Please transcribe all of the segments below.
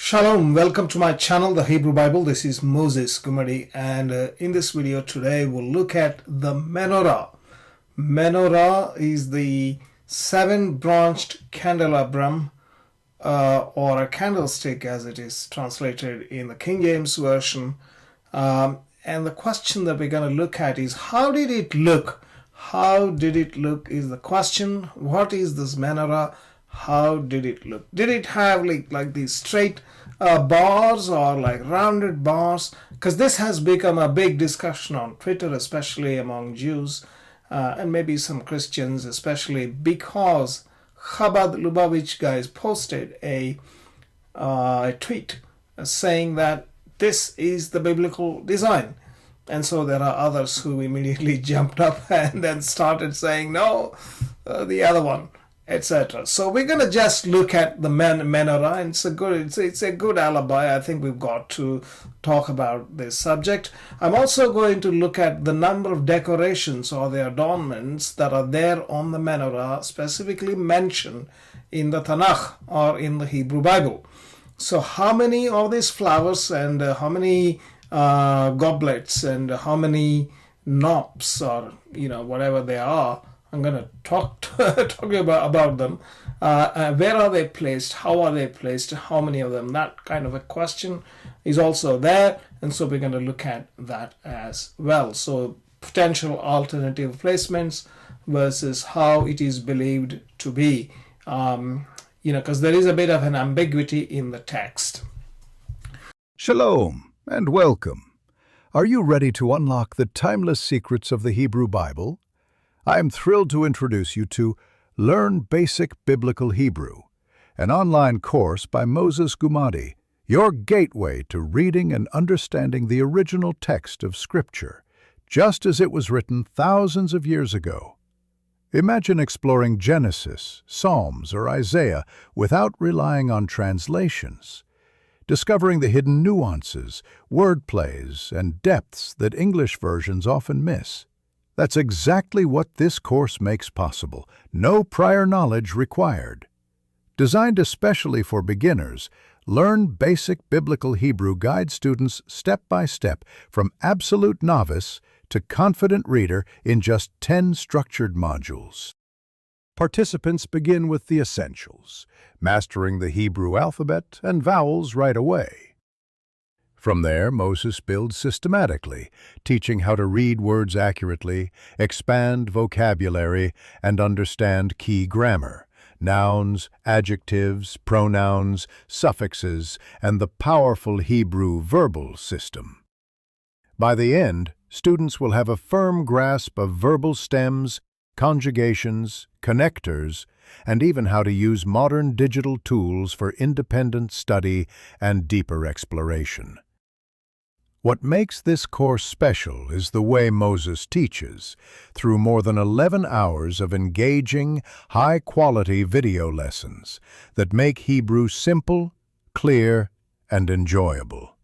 Shalom, welcome to my channel, The Hebrew Bible. This is Moses Gumadi, and in this video today we'll look at the Menorah. Menorah is the seven-branched candelabrum or a candlestick as it is translated in the King James Version. And the question that we're going to look at is, how did it look? How did it look is the question. What is this Menorah? How did it look? Did it have like these straight bars or like rounded bars? Because this has become a big discussion on Twitter, especially among Jews and maybe some Christians, especially because Chabad Lubavitch guys posted a tweet saying that this is the biblical design. And so there are others who immediately jumped up and then started saying, no, the other one, etc. So we're going to just look at the Menorah, and it's a good alibi. I think we've got to talk about this subject. I'm also going to look at the number of decorations or the adornments that are there on the Menorah, specifically mentioned in the Tanach or in the Hebrew Bible. So how many of these flowers and how many goblets and how many knobs or whatever they are, I'm going to talk about them. Where are they placed? How are they placed? How many of them? That kind of a question is also there. And so we're going to look at that as well. So potential alternative placements versus how it is believed to be. Because there is a bit of an ambiguity in the text. Shalom and welcome. Are you ready to unlock the timeless secrets of the Hebrew Bible? I am thrilled to introduce you to Learn Basic Biblical Hebrew, an online course by Moses Gumadi, your gateway to reading and understanding the original text of Scripture, just as it was written thousands of years ago. Imagine exploring Genesis, Psalms, or Isaiah without relying on translations, discovering the hidden nuances, wordplays, and depths that English versions often miss. That's exactly what this course makes possible. No prior knowledge required. Designed especially for beginners, Learn Basic Biblical Hebrew guides students step by step from absolute novice to confident reader in just 10 structured modules. Participants begin with the essentials, mastering the Hebrew alphabet and vowels right away. From there, Moses builds systematically, teaching how to read words accurately, expand vocabulary, and understand key grammar, nouns, adjectives, pronouns, suffixes, and the powerful Hebrew verbal system. By the end, students will have a firm grasp of verbal stems, conjugations, connectors, and even how to use modern digital tools for independent study and deeper exploration. What makes this course special is the way Moses teaches, through more than 11 hours of engaging, high-quality video lessons that make Hebrew simple, clear, and enjoyable.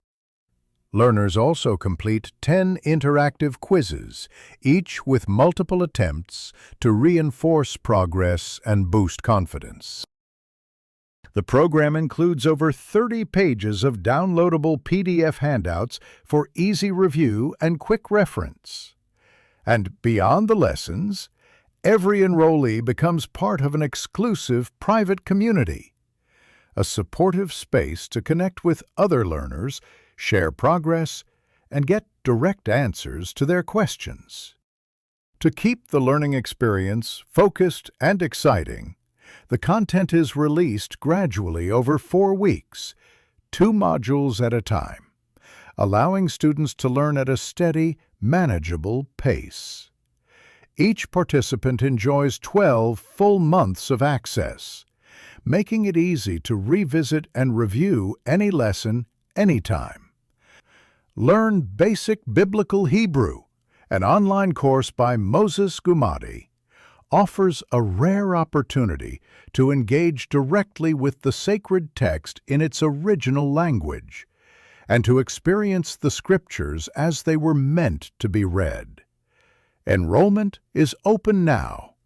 Learners also complete 10 interactive quizzes, each with multiple attempts to reinforce progress and boost confidence. The program includes over 30 pages of downloadable PDF handouts for easy review and quick reference. And beyond the lessons, every enrollee becomes part of an exclusive private community, a supportive space to connect with other learners, share progress, and get direct answers to their questions. To keep the learning experience focused and exciting, the content is released gradually over 4 weeks, 2 modules at a time, allowing students to learn at a steady, manageable pace. Each participant enjoys 12 full months of access, making it easy to revisit and review any lesson anytime. Learn Basic Biblical Hebrew, an online course by Moses Gumadi, offers a rare opportunity to engage directly with the sacred text in its original language and to experience the Scriptures as they were meant to be read. Enrollment is open now.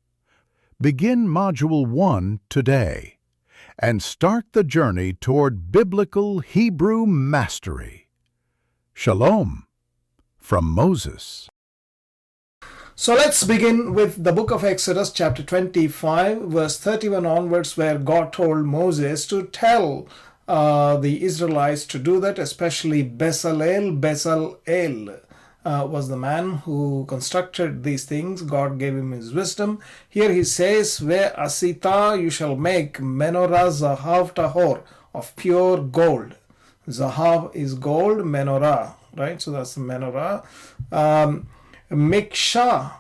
Begin Module 1 today and start the journey toward biblical Hebrew mastery. Shalom from Moses. So let's begin with the book of Exodus, chapter 25, verse 31 onwards, where God told Moses to tell the Israelites to do that, especially Bezalel. Bezalel was the man who constructed these things. God gave him his wisdom. Here he says, Ve asita, you shall make Menorah zahav tahor, of pure gold. Zahav is gold, Menorah, right? So that's the Menorah. Miksha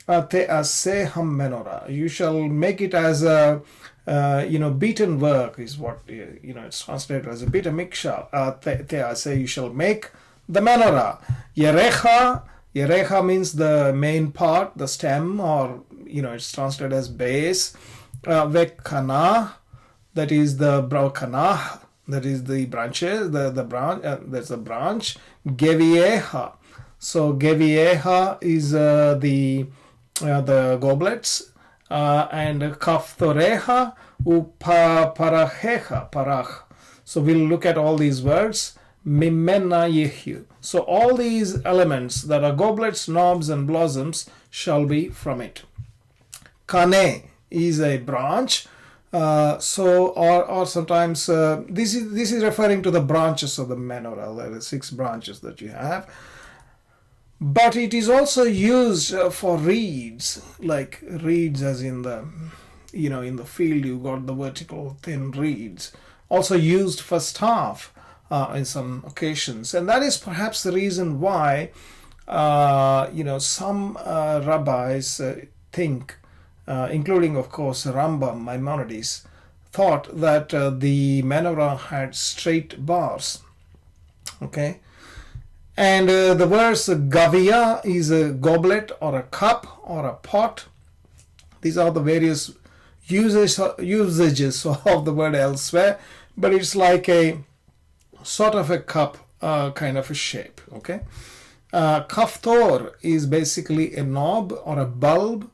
te'aseh ham Menorah. You shall make it as a beaten work is what it's translated as a beaten. Miksha te'aseh, you shall make the Menorah. Yerecha means the main part, the stem, or it's translated as base. Vekana, that is the kanah, that is the branches, the branch. That's a branch. Gevieha. So Gevieha is the goblets, and Kafthoreha uparaheha parach. So we'll look at all these words. Mimena yehu. So all these elements that are goblets, knobs, and blossoms shall be from it. Kane is a branch. Or sometimes this is referring to the branches of the menorah. There are 6 branches that you have. But it is also used for reeds, like reeds as in the, in the field you got the vertical thin reeds. Also used for staff in some occasions. And that is perhaps the reason why, some rabbis think, including of course Rambam, Maimonides, thought that the menorah had straight bars. Okay. And the verse Gavia is a goblet or a cup or a pot. These are the various usages of the word elsewhere, but it's like a sort of a cup kind of a shape. Okay. Kaftor is basically a knob or a bulb.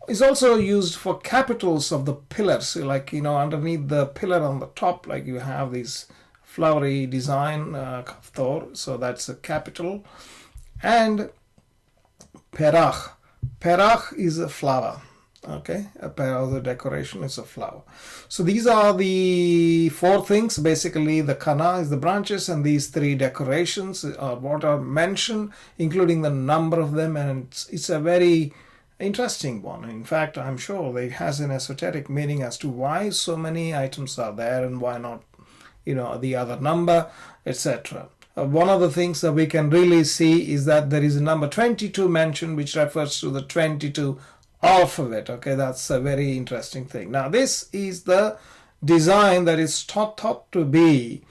It's also used for capitals of the pillars, like underneath the pillar on the top, like you have these flowery design, kaftor, so that's a capital. And perach. Perach is a flower. Okay, a perach, the decoration is a flower. So these are the 4 things. Basically, the kana is the branches, and these 3 decorations are what are mentioned, including the number of them, and it's a very interesting one. In fact, I'm sure it has an esoteric meaning as to why so many items are there and why not the other number, etc. One of the things that we can really see is that there is a number 22 mentioned, which refers to the 22 alphabet. Okay, that's a very interesting thing. Now, this is the design that is thought to be,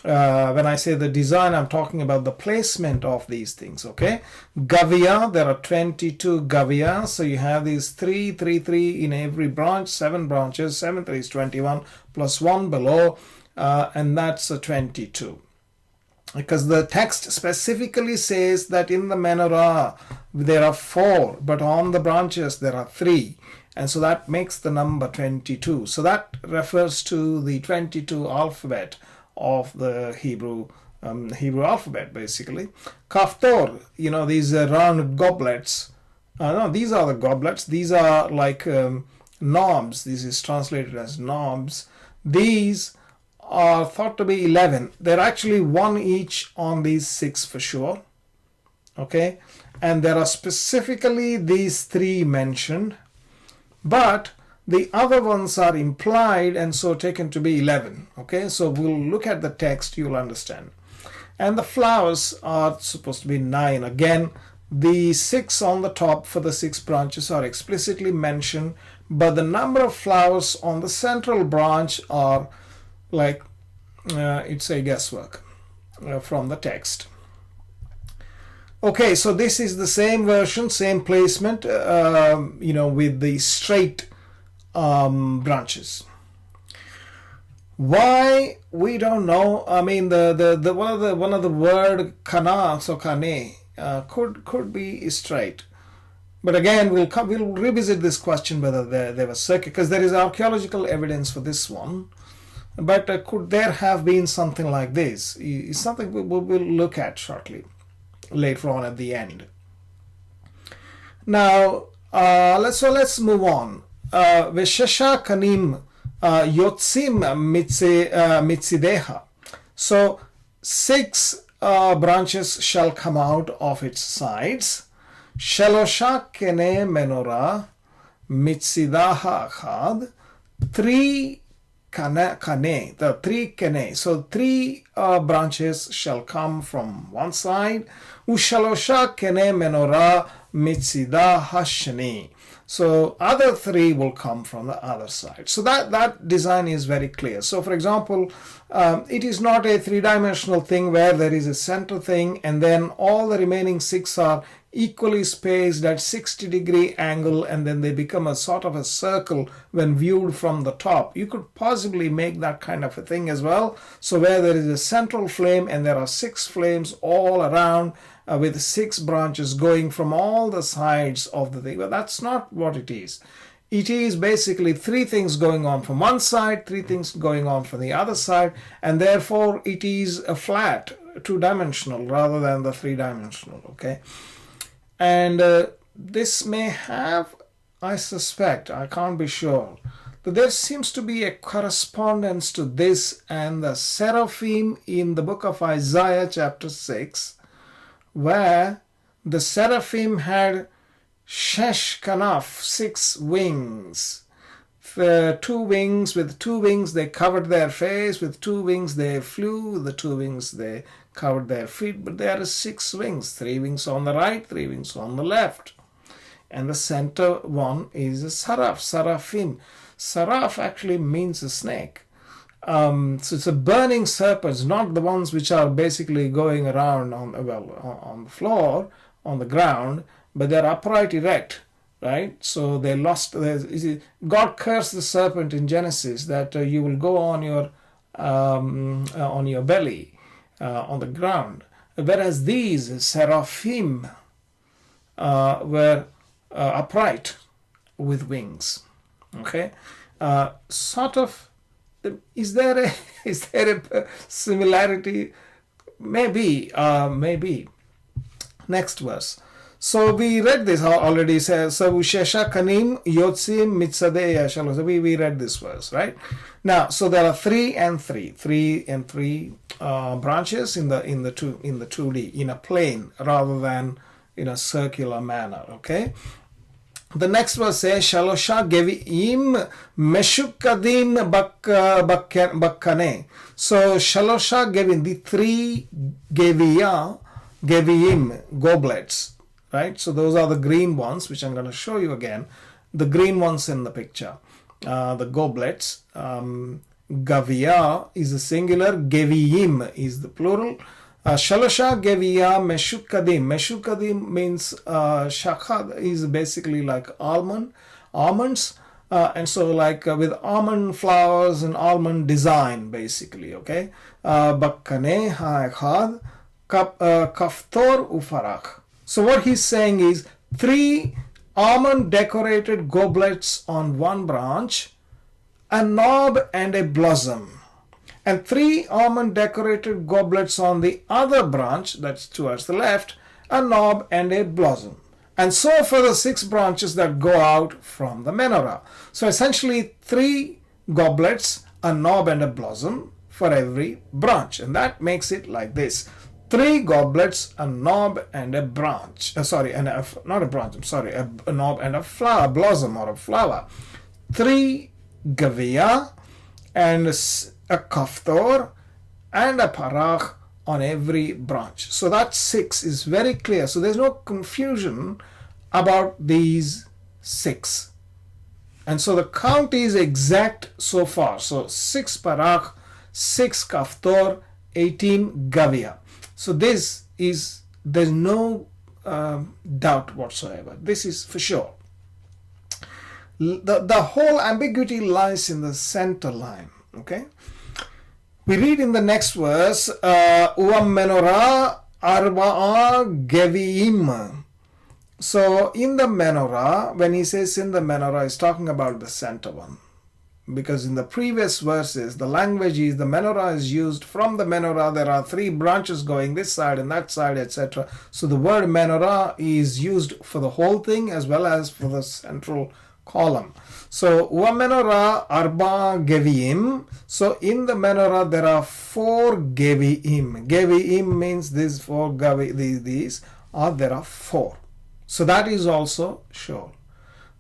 when I say the design, I'm talking about the placement of these things. Okay, Gavia, there are 22 Gavia, so you have these 3 in every branch, 7 branches, 7 3 is 21, plus 1 below. And that's a 22. Because the text specifically says that in the menorah there are 4, but on the branches there are 3. And so that makes the number 22. So that refers to the 22 alphabet of the Hebrew alphabet, basically. Kaftor, these round goblets. No, these are the goblets. These are like knobs. This is translated as knobs. These are thought to be 11. They're actually 1 each on these 6 for sure. Okay, and there are specifically these 3 mentioned, but the other ones are implied and so taken to be 11. Okay, so we'll look at the text, you'll understand. And the flowers are supposed to be 9. Again, the 6 on the top for the 6 branches are explicitly mentioned, but the number of flowers on the central branch are like it's a guesswork from the text. Okay, so this is the same version, same placement, with the straight branches. Why, we don't know. I mean, the one of the word kana, so kane, could be straight. But again, we'll revisit this question whether there was circular, because there is archaeological evidence for this one. But could there have been something like this? Is something we'll look at shortly, later on at the end. Now, let's move on. Veshesha kanim yotzim mitzideha. So 6 branches shall come out of its sides. Shalosha kene menorah mitzidaha achad. 3 kane, the 3 kane. So 3 branches shall come from one side. Ushalosha kene menorah mitzidah hashani. So other 3 will come from the other side. So that design is very clear. So for example, it is not a 3-dimensional thing where there is a center thing and then all the remaining 6 are equally spaced at 60-degree angle, and then they become a sort of a circle when viewed from the top. You could possibly make that kind of a thing as well. So where there is a central flame and there are 6 flames all around with 6 branches going from all the sides of the thing. But that's not what it is. It is basically 3 things going on from one side, 3 things going on from the other side, and therefore it is a flat 2-dimensional rather than the 3-dimensional. Okay. And this may have, I suspect, I can't be sure, that there seems to be a correspondence to this and the seraphim in the book of Isaiah chapter 6, where the seraphim had shesh kanaf, 6 wings. 2 wings, with 2 wings they covered their face, with 2 wings they flew, with the 2 wings they covered their feet, but there are 6 wings, 3 wings on the right, 3 wings on the left. And the center one is a seraph, seraphim. Seraph actually means a snake. So it's a burning serpent, not the ones which are basically going around on the floor, on the ground, but they're upright, erect, right? So they lost. God cursed the serpent in Genesis that you will go on your belly. On the ground, whereas these seraphim were upright with wings. Okay, sort of. Is there a similarity? Maybe. Next verse. So we read this already. So Ushesha kanim yotzim mitzadeya shalosh. So we read this verse, right? Now, so there are 3 and 3 branches in the 2D, in a plane rather than in a circular manner. Okay. The next verse says Shalosha geviim meshukadim bakkane. So Shalosha gevim, the 3 geviim, goblets. Right, so those are the green ones, which I'm going to show you again. The green ones in the picture, the goblets. Gavia is the singular, geviim is the plural. Shalosha gevia meshukadim. Meshukadim means shachad is basically like almonds, and so like with almond flowers and almond design, basically. Okay, bakkane ha'echad kaftor ufarach. So what he's saying is 3 almond decorated goblets on one branch, a knob and a blossom, and 3 almond decorated goblets on the other branch, that's towards the left, a knob and a blossom. And so for the 6 branches that go out from the menorah. So essentially 3 goblets, a knob and a blossom for every branch, and that makes it like this. 3 goblets, a knob and a branch. A knob and a flower, blossom or a flower. 3 gavia and a kaftor and a parach on every branch. So that 6 is very clear. So there's no confusion about these 6. And so the count is exact so far. So 6 parach, 6 kaftor, 18 gavia. So there's no doubt whatsoever. This is for sure. The whole ambiguity lies in the center line. Okay. We read in the next verse, Menorah arba'a geviim. So in the menorah, when he says in the menorah, he's talking about the center one. because in the previous verses, the language is the menorah is used. From the menorah, there are three branches going this side and that side, etc. So the word menorah is used for the whole thing as well as for the central column. So menorah arba geviim. So in the menorah there are 4 geviim. Geviim means these 4 these are there are 4. So that is also shown.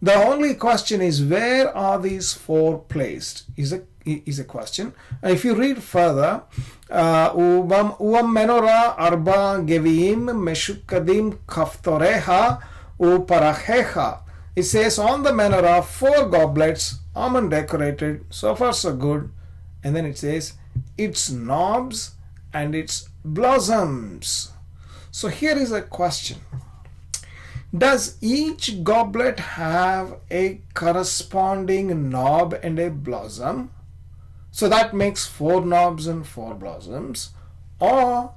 The only question is, where are these 4 placed? Is a question. And if you read further, menorah arba geviim meshukadim kaftoreha uparachecha. It says on the menorah 4 goblets, almond decorated. So far so good. And then it says its knobs and its blossoms. So here is a question. Does each goblet have a corresponding knob and a blossom? So that makes 4 knobs and 4 blossoms. Or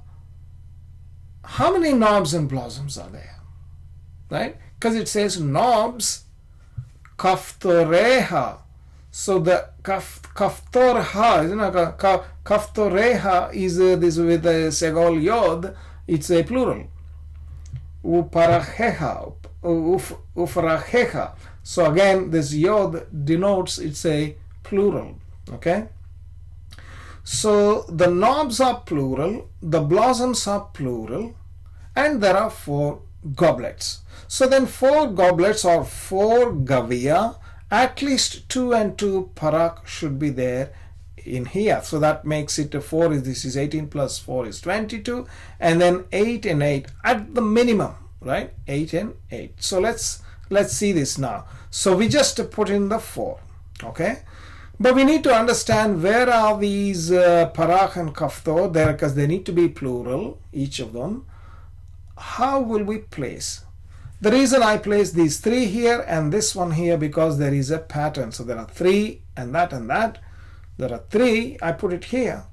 how many knobs and blossoms are there? Right? Because it says knobs, kaftoreha. So the kaftorha, kaftoreha is this with a segol yod, it's a plural. Uparacheha, ufaracheha. So again, this yod denotes it's a plural. Okay. So the knobs are plural, the blossoms are plural, and there are 4 goblets. So then 4 goblets or 4 gavia, at least 2 and 2 parak should be there in here. So that makes it a 4. This is 18 plus 4 is 22, and then 8 and 8 at the minimum, right? 8 and 8. So let's see this now. So we just put in the 4, okay? But we need to understand where are these parak and kaftor there, because they need to be plural, each of them. How will we place? The reason I place these 3 here and this one here, because there is a pattern. So there are 3 and that and that. There are 3, I put it here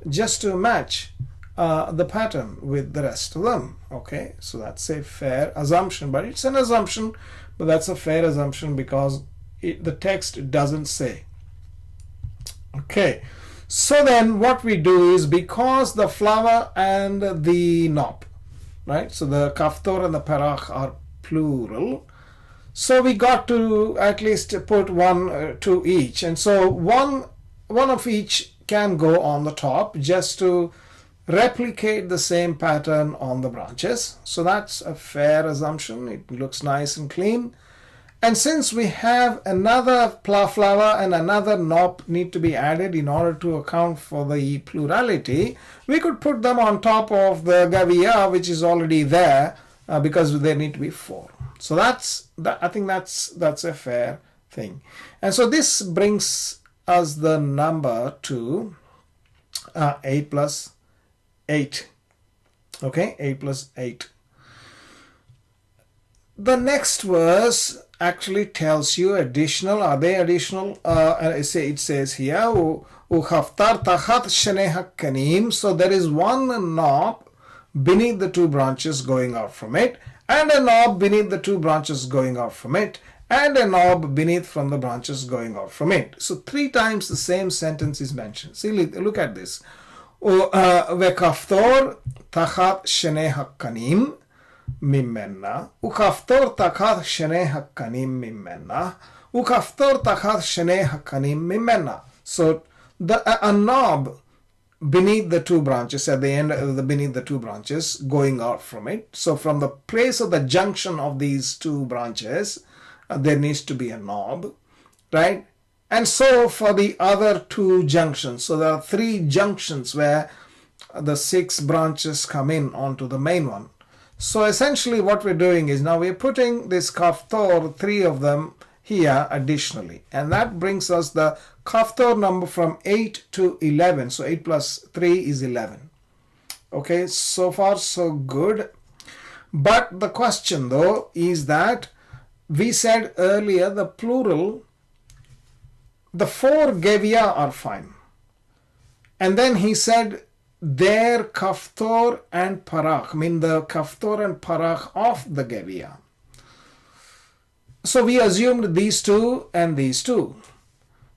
just to match the pattern with the rest of them. Okay, so that's a fair assumption, but it's an assumption, but that's a fair assumption because the text doesn't say. Okay, so then what we do is, because the flower and the knob, right, so the kaftor and the parach are plural, so we got to at least put 1 to each, and so one of each can go on the top just to replicate the same pattern on the branches. So that's a fair assumption. It looks nice and clean. And since we have another flower and another knob need to be added in order to account for the plurality, we could put them on top of the gavia, which is already there, because there need to be 4. So I think that's a fair thing. And so this brings us the number to 8 plus 8. Okay, 8 plus 8. The next verse actually tells you additional. Are they additional? It says here, "Uchaftar tachat shnei hakanim." So there is one knob beneath the 2 branches going out from it, and a knob beneath the 2 branches going out from it, and a knob beneath from the branches going out from it. So 3 times the same sentence is mentioned. See, look at this. "Vekaftor tachat shnei hakanim mimena, ukaftor tachat shnei hakanim mimena, ukaftor tachat shnei hakanim mimena." So a knob beneath the 2 branches, at the end of the beneath the 2 branches going out from it. So from the place of the junction of these 2 branches, there needs to be a knob, right? And so for the other 2 junctions, so there are 3 junctions where the 6 branches come in onto the main one. So essentially what we're doing is, now we're putting this kaftor, 3 of them here additionally, and that brings us the kaftor number from 8 to 11. So 8 plus 3 is 11. Okay, so far so good. But the question though is that we said earlier the plural, the 4 gavia are fine. And then he said their kaftor and parach, I mean the kaftor and parach of the gavia. So we assumed these 2 and these 2.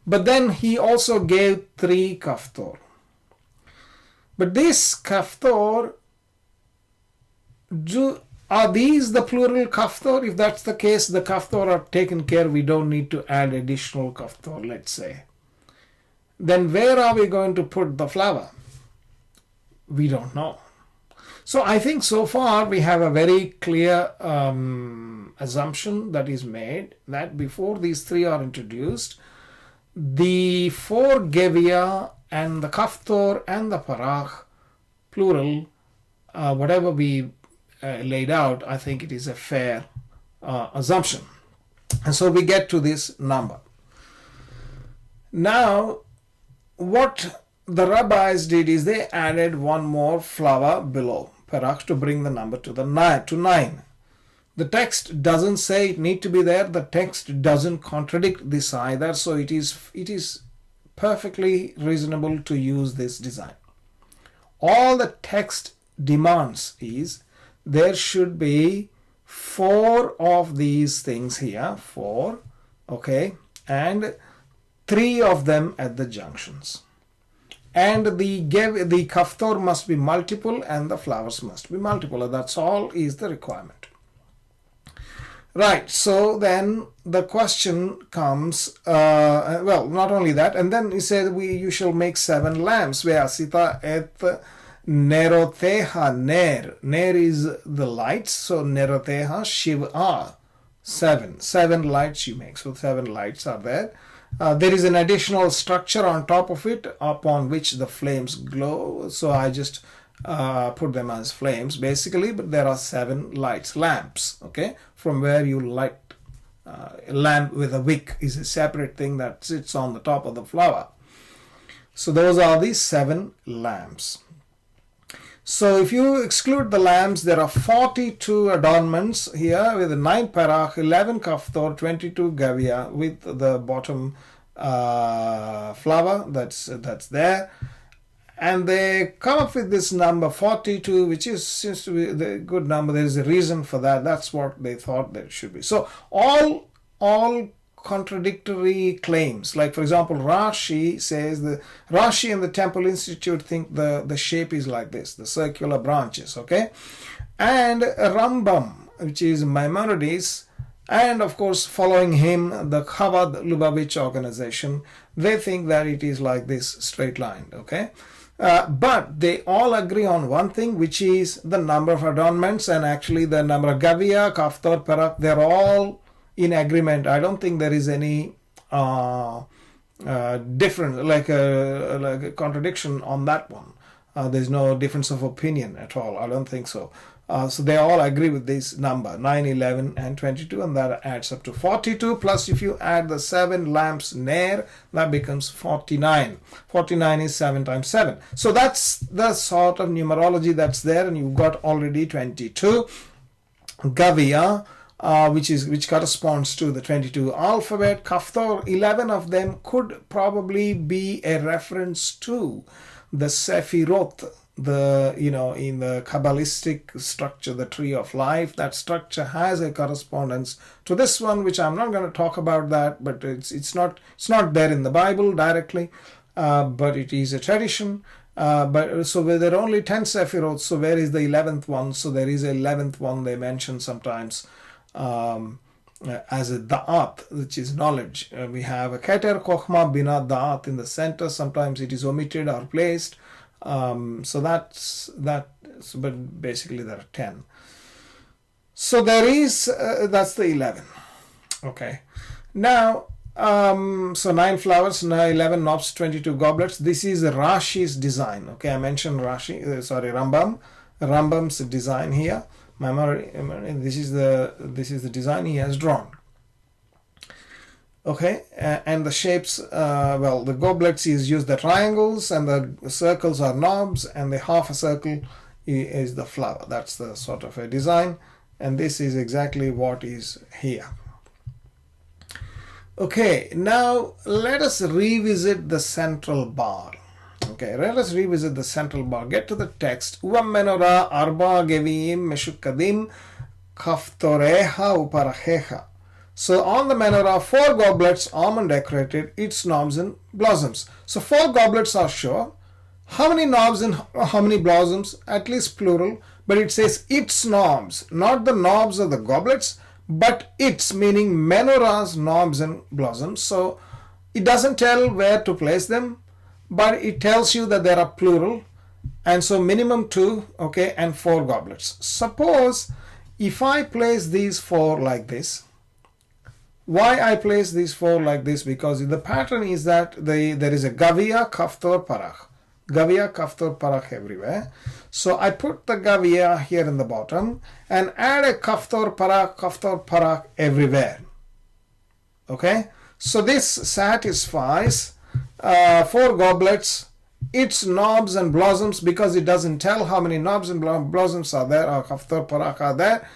But then he also gave 3 kaftor. But this kaftor, are these the plural kaftor? If that's the case, the kaftor are taken care. We don't need to add additional kaftor, let's say. Then where are we going to put the flower? We don't know. So I think so far we have a very clear assumption that is made that before these 3 are introduced, the 4 gevia and the kaftor and the parach, plural, whatever we laid out, I think it is a fair assumption. And so we get to this number. Now, what the rabbis did is they added one more flower below, parach, to bring the number to 9. The text doesn't say it need to be there. The text doesn't contradict this either. So it is perfectly reasonable to use this design. All the text demands is there should be 4 of these things here, 4, okay, and 3 of them at the junctions. And the kaftor must be multiple and the flowers must be multiple. That's all is the requirement. Right, so then the question comes, well, not only that, and then he said, you shall make 7 lamps. Ve'asita et neroteha ner. Ner is the lights, so neroteha shiva, 7. 7 lights you make, so 7 lights are there. There is an additional structure on top of it upon which the flames glow, so I just put them as flames basically, but there are 7 lights, lamps, okay, from where you light. A lamp with a wick is a separate thing that sits on the top of the flower. So those are the 7 lamps. So if you exclude the lamps, there are 42 adornments here with 9 parach, 11 kaftor, 22 gavia with the bottom flower that's there. And they come up with this number 42, which seems to be the good number. There is a reason for that. That's what they thought that it should be. So all contradictory claims, like for example, Rashi says Rashi and the Temple Institute think the shape is like this, the circular branches, okay? And Rambam, which is Maimonides, and of course following him, the Chabad Lubavitch organization, they think that it is like this, straight line, okay? But they all agree on one thing, which is the number of adornments and actually the number of gavia, kaftor, parak, they're all in agreement. I don't think there is any difference, like a contradiction on that one. There's no difference of opinion at all. I don't think so. So they all agree with this number, 9, 11, and 22, and that adds up to 42. Plus, if you add the 7 lamps ner, that becomes 49. 49 is 7 times 7. So that's the sort of numerology that's there, and you've got already 22. Gavia, which corresponds to the 22 alphabet. Kaftor, 11 of them could probably be a reference to the Sefirot, in the Kabbalistic structure, the tree of life. That structure has a correspondence to this one, which I'm not going to talk about that, but it's not there in the Bible directly, but it is a tradition. But so there are only 10 Sefirot, so where is the 11th one? So there is a 11th one they mention sometimes as a da'at, which is knowledge. We have a keter, kochma, bina, da'at in the center. Sometimes it is omitted or placed. So that's that. But basically there are 10. So there is that's the 11. Okay. Now so 9 flowers, 11 knobs, 22 goblets. This is Rashi's design. Okay, I mentioned Rambam's design here. This is the design he has drawn. Okay, and the shapes, the goblets is used the triangles, and the circles are knobs, and the half a circle is the flower. That's the sort of a design, and this is exactly what is here. Okay, now let us revisit the central bar. Okay, let us revisit the central bar. Get to the text. Menorah arba gevim meshukadim kaftoreha uparachecha. So on the menorah, 4 goblets, almond decorated, its knobs and blossoms. So 4 goblets are sure. How many knobs and how many blossoms? At least plural. But it says its knobs, not the knobs of the goblets, but its, meaning menorah's knobs and blossoms. So it doesn't tell where to place them, but it tells you that there are plural. And so minimum 2, okay, and 4 goblets. Suppose if I place these 4 like this, why I place these 4 like this? Because the pattern is that there is a Gavia, Kaftor, Parach. Gavia, Kaftor, Parach everywhere. So I put the Gavia here in the bottom and add a Kaftor, Parach everywhere. Okay? So this satisfies 4 goblets, its knobs and blossoms, because it doesn't tell how many knobs and blossoms are there or Kaftor, Parach are there.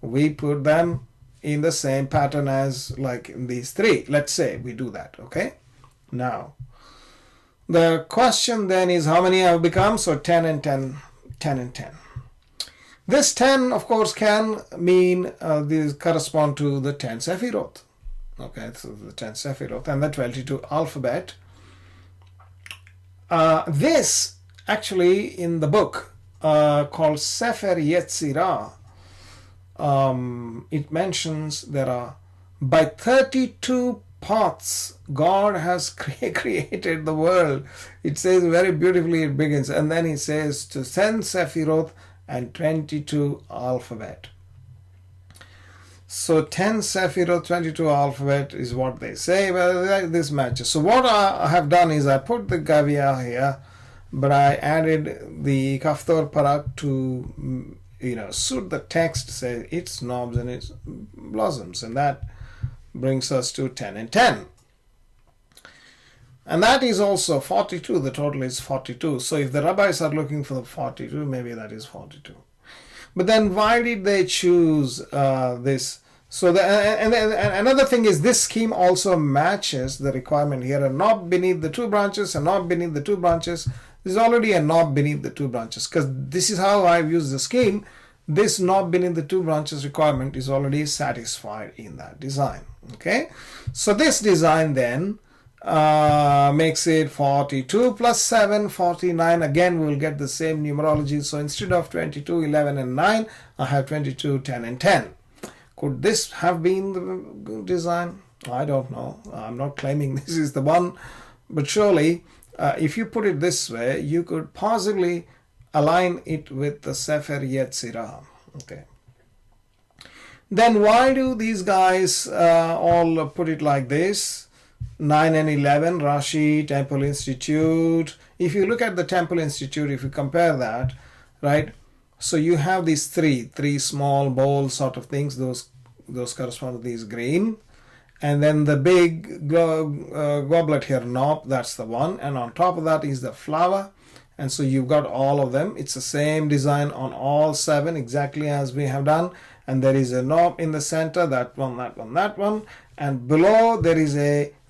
We put them in the same pattern as like in these 3. Let's say we do that. Okay? Now, the question then is how many have become? So 10 and 10, 10 and 10. This 10, of course, can mean these correspond to the 10 Sephiroth. Okay, so the 10 Sephiroth and the 22 alphabet. This actually in the book called Sefer Yetzirah, it mentions there are by 32 paths God has created the world. It says very beautifully, it begins, and then it says to 10 Sephiroth and 22 alphabet. So 10 Sephiroth, 22 alphabet is what they say. Well, this matches. So what I have done is I put the Gavia here, but I added the Kaftor Parach to suit the text, say its knobs and its blossoms, and that brings us to 10 and 10. And that is also 42. The total is 42. So if the rabbis are looking for the 42, maybe that is 42. But then why did they choose this? So another thing is this scheme also matches the requirement here. A knob beneath the 2 branches, a knob beneath the 2 branches. There's already a knob beneath the 2 branches, because this is how I've used the scheme. This knob beneath the 2 branches requirement is already satisfied in that design. Okay, so this design then makes it 42 plus 7, 49. Again, we will get the same numerology. So instead of 22, 11 and 9, I have 22, 10 and 10. Could this have been the design? I don't know. I'm not claiming this is the one, but surely if you put it this way, you could possibly align it with the Sefer Yetzirah. Okay. Then why do these guys all put it like this? 9 and 11, Rashi, Temple Institute. If you look at the Temple Institute, if you compare that, right? So you have these three small bowl sort of things. Those correspond to these green. And then the big goblet here, knob, that's the one. And on top of that is the flower. And so you've got all of them. It's the same design on all 7, exactly as we have done. And there is a knob in the center, that one, that one, that one. And below there is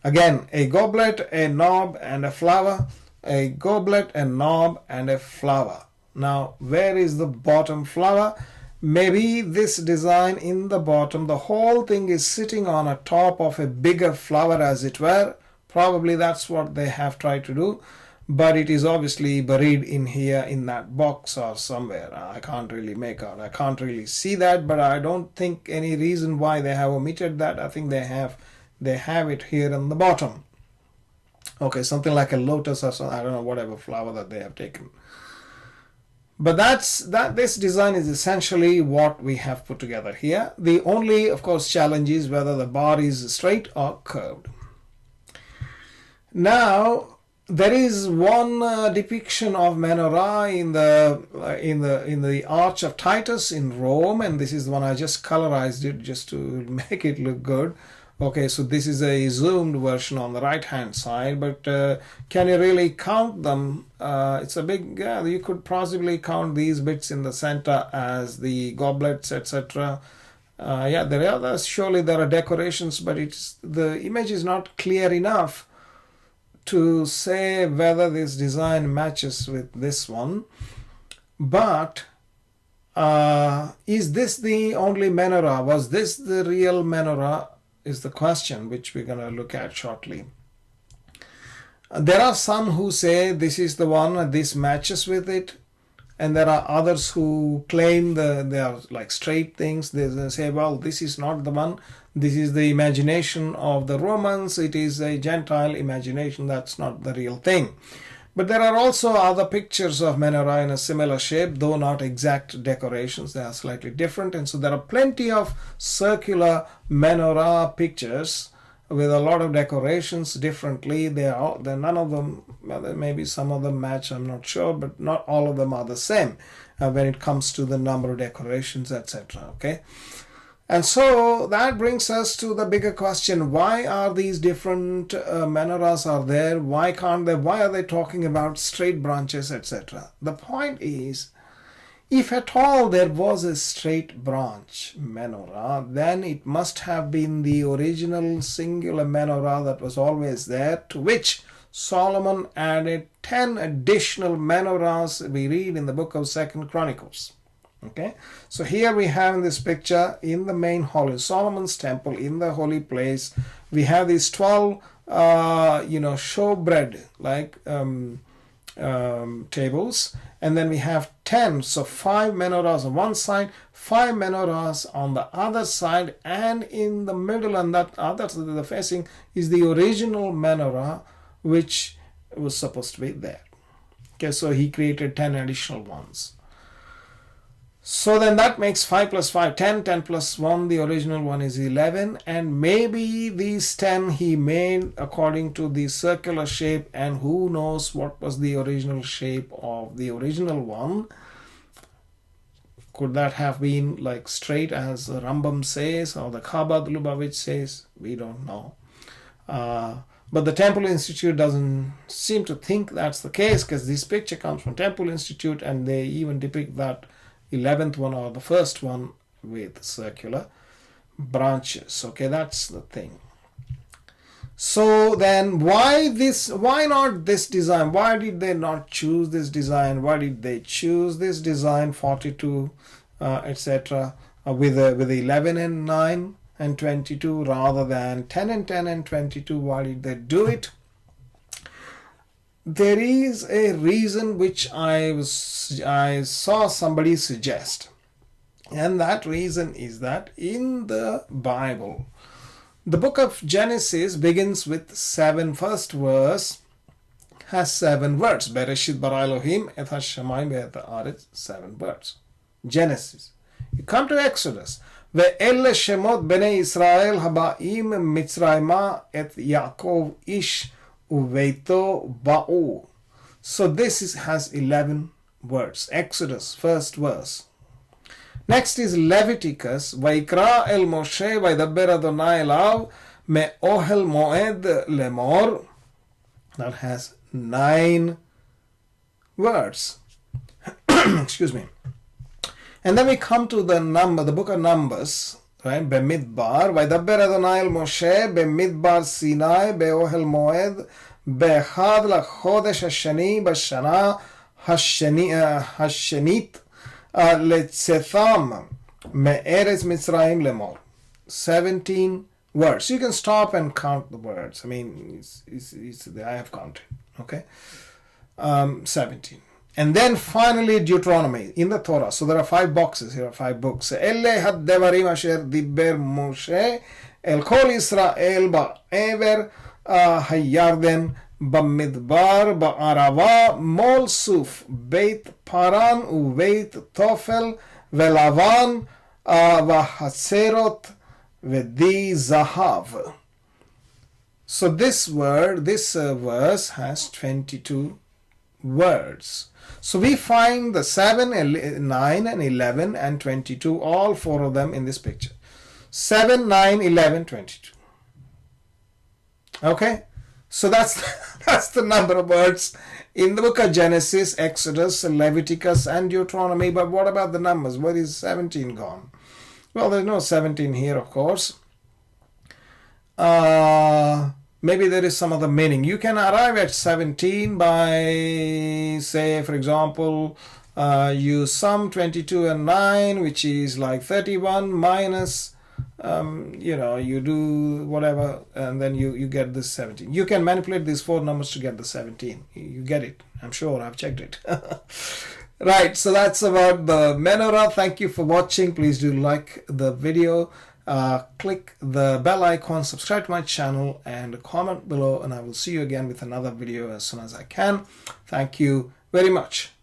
again a goblet, a knob, and a flower. A goblet, a knob, and a flower. Now, where is the bottom flower? Maybe this design in the bottom, the whole thing is sitting on a top of a bigger flower, as it were. Probably that's what they have tried to do. But it is obviously buried in here in that box or somewhere. I can't really make out. I can't really see that, but I don't think any reason why they have omitted that. I think they have it here in the bottom. Okay, something like a lotus or something. I don't know, whatever flower that they have taken. But this design is essentially what we have put together here. The only, of course, challenge is whether the bar is straight or curved. Now, there is one depiction of Menorah in the Arch of Titus in Rome, and this is the one I just colorized it just to make it look good. Okay, so this is a zoomed version on the right hand side, but can you really count them? It's a big, you could possibly count these bits in the center as the goblets, etc. Surely there are decorations, but the image is not clear enough to say whether this design matches with this one. But is this the only menorah? Was this the real menorah? is the question which we're going to look at shortly. There are some who say this is the one and this matches with it, and there are others who claim they are like straight things. They say, well, this is not the one, this is the imagination of the Romans, it is a Gentile imagination, that's not the real thing. But there are also other pictures of menorah in a similar shape, though not exact decorations, they are slightly different. And so there are plenty of circular menorah pictures with a lot of decorations differently. They're none of them, well, maybe some of them match, I'm not sure, but not all of them are the same when it comes to the number of decorations, etc. Okay, and so that brings us to the bigger question: why are these different menorahs are there? Why are they talking about straight branches, etc.? The point is, if at all there was a straight branch menorah, then it must have been the original singular menorah that was always there, to which Solomon added 10 additional menorahs we read in the book of 2 Chronicles. Okay, so here we have in this picture, in the main hall in Solomon's temple, in the holy place, we have these 12 showbread like tables, and then we have 10, so 5 menorahs on one side, 5 menorahs on the other side, and in the middle, and that other side the facing is the original menorah which was supposed to be there. Okay, so he created 10 additional ones. So then that makes 5 plus 5, 10, 10 plus 1, the original one is 11, and maybe these 10 he made according to the circular shape, and who knows what was the original shape of the original one. Could that have been like straight as the Rambam says, or the Chabad Lubavitch says? We don't know. But the Temple Institute doesn't seem to think that's the case, because this picture comes from Temple Institute, and they even depict that 11th one or the first one with circular branches. Okay, that's the thing. So then why not this design? Why did they not choose this design? Why did they choose this design 42 etc. with 11 and 9 and 22 rather than 10 and 10 and 22? Why did they do it? There is a reason which I saw somebody suggest, and that reason is that in the Bible, the book of Genesis begins with 7. First verse has 7 words. Bereshit bara Elohim et hashamayim ve'et haaretz, 7 words. Genesis. You come to Exodus. Ve'ele shemot bnei Israel haba'im mitzrayma et Yaakov ish uveito ba'u. So this has 11 words. Exodus, first verse. Next is Leviticus. Vaikra el Moshe vaydaber Adonai elav me'ohel moed lemor. That has 9 words. Excuse me. And then we come to the book of Numbers, right? Bemidbar, vaydaber Adonai el Moshe bemidbar Sinai be'ohel moed be'echad lachodesh hashani b'shana hashanit letzetham me'eretz Mitzrayim lemor. 17 words. You can stop and count the words. I mean, I have counted. Okay, 17. And then finally Deuteronomy in the Torah. So there are 5 boxes here, 5 books. Ele had devarim asher diber Moshe el kol Israel ba'ever hayarden b'midbar ba'arava mol suf beit paran ubeit tofel velavan v'hatzerot v'di zahav. So this verse has 22 words. So we find the 7, 9 and 11 and 22, all 4 of them in this picture. 7, 9, 11, 22. Okay, so that's the number of words in the book of Genesis, Exodus, Leviticus and Deuteronomy. But what about the numbers? Where is 17 gone? Well, there's no 17 here, of course. Maybe there is some other meaning. You can arrive at 17 by, say, for example, you sum 22 and 9, which is like 31 minus you do whatever, and then you get this 17. You can manipulate these 4 numbers to get the 17. You get it. I'm sure. I've checked it. Right, so that's about the Menorah. Thank you for watching. Please do like the video. Click the bell icon, subscribe to my channel, and comment below, and I will see you again with another video as soon as I can. Thank you very much.